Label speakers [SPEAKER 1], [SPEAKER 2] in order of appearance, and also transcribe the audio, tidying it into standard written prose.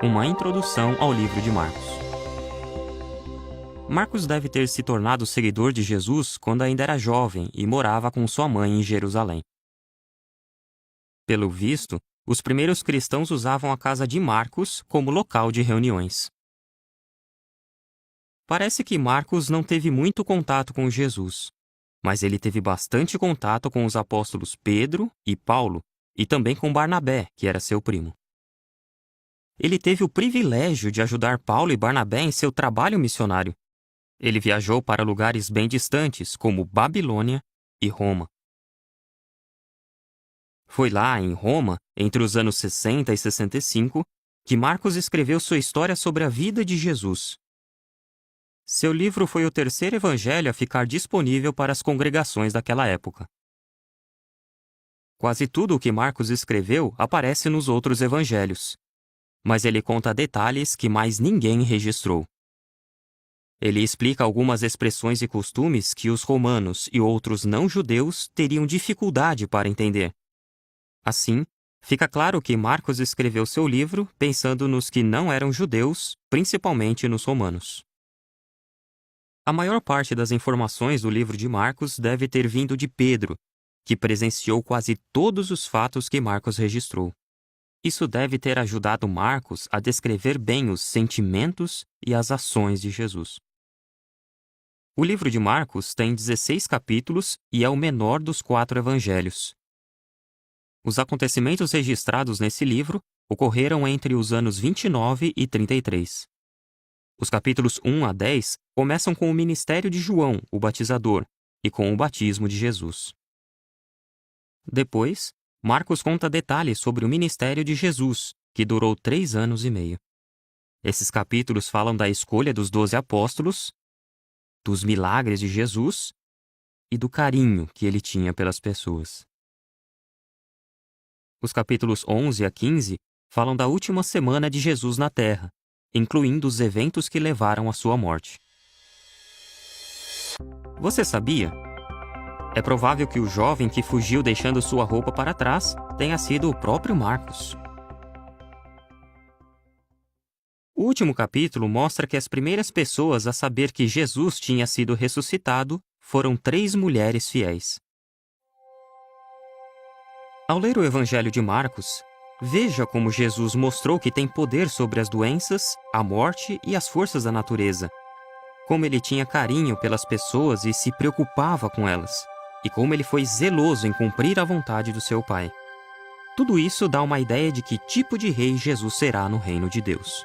[SPEAKER 1] Uma introdução ao livro de Marcos. Marcos deve ter se tornado seguidor de Jesus quando ainda era jovem e morava com sua mãe em Jerusalém. Pelo visto, os primeiros cristãos usavam a casa de Marcos como local de reuniões. Parece que Marcos não teve muito contato com Jesus, mas ele teve bastante contato com os apóstolos Pedro e Paulo e também com Barnabé, que era seu primo. Ele teve o privilégio de ajudar Paulo e Barnabé em seu trabalho missionário. Ele viajou para lugares bem distantes, como Babilônia e Roma. Foi lá, em Roma, entre os anos 60 e 65, que Marcos escreveu sua história sobre a vida de Jesus. Seu livro foi o terceiro evangelho a ficar disponível para as congregações daquela época. Quase tudo o que Marcos escreveu aparece nos outros evangelhos, mas ele conta detalhes que mais ninguém registrou. Ele explica algumas expressões e costumes que os romanos e outros não-judeus teriam dificuldade para entender. Assim, fica claro que Marcos escreveu seu livro pensando nos que não eram judeus, principalmente nos romanos. A maior parte das informações do livro de Marcos deve ter vindo de Pedro, que presenciou quase todos os fatos que Marcos registrou. Isso deve ter ajudado Marcos a descrever bem os sentimentos e as ações de Jesus. O livro de Marcos tem 16 capítulos e é o menor dos 4 evangelhos. Os acontecimentos registrados nesse livro ocorreram entre os anos 29 e 33. Os capítulos 1 a 10 começam com o ministério de João, o batizador, e com o batismo de Jesus. Depois, Marcos conta detalhes sobre o ministério de Jesus, que durou 3 anos e meio. Esses capítulos falam da escolha dos 12 apóstolos, dos milagres de Jesus e do carinho que ele tinha pelas pessoas. Os capítulos 11 a 15 falam da última semana de Jesus na Terra, incluindo os eventos que levaram à sua morte. Você sabia? É provável que o jovem que fugiu deixando sua roupa para trás tenha sido o próprio Marcos. O último capítulo mostra que as primeiras pessoas a saber que Jesus tinha sido ressuscitado foram 3 mulheres fiéis. Ao ler o Evangelho de Marcos, veja como Jesus mostrou que tem poder sobre as doenças, a morte e as forças da natureza. Como ele tinha carinho pelas pessoas e se preocupava com elas. E como ele foi zeloso em cumprir a vontade do seu Pai. Tudo isso dá uma ideia de que tipo de rei Jesus será no reino de Deus.